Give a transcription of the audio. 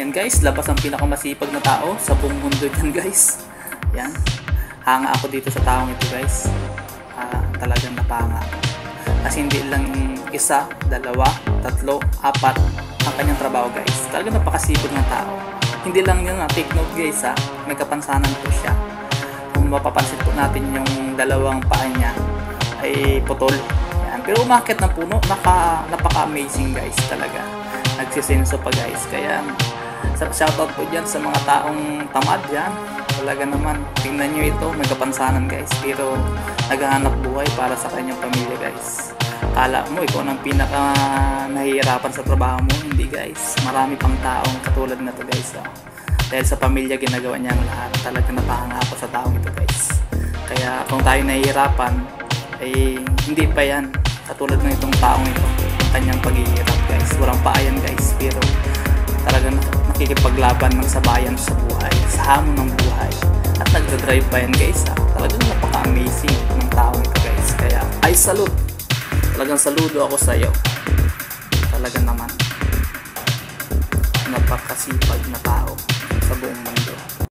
Yan guys, labas ang pinakamasipag na tao sa buong mundo dyan guys. Yan. Hanga ako dito sa taong ito guys. Talagang napahanga. Kasi hindi lang isa, dalawa, tatlo, apat ang kanyang trabaho guys. Talagang napakasipag ng tao. Hindi lang yun, take note guys ha. May kapansanan po siya. Kung mapapansin po natin yung dalawang paa niya ay putol. Yan. Pero umakit ng puno, napaka-amazing guys talaga. Nagsisenso pa guys. Kaya shoutout po dyan sa mga taong tamad yan. Talaga naman, tingnan nyo ito, may kapansanan guys. Pero naghahanap buhay para sa kanyang pamilya guys. Kala mo, ikaw ang pinaka nahihirapan sa trabaho mo. Hindi guys, marami pang taong katulad na to guys. Dahil sa pamilya, ginagawa niya ang lahat. Talaga napahanga ako sa taong ito guys. Kaya kung tayo nahihirapan, ay hindi pa yan katulad ng itong taong ito. Kanyang paghihirap guys. Walang paayan guys. Pero talagang nakikipaglaban ng sabayan sa buhay, sa hamon ng buhay. At nagdadrive pa yan guys. Talagang napaka-amazing ng taong ito guys. Kaya I salute. Talagang saludo ako sa iyo. Talagang naman napakasipag na tao sa buong mundo.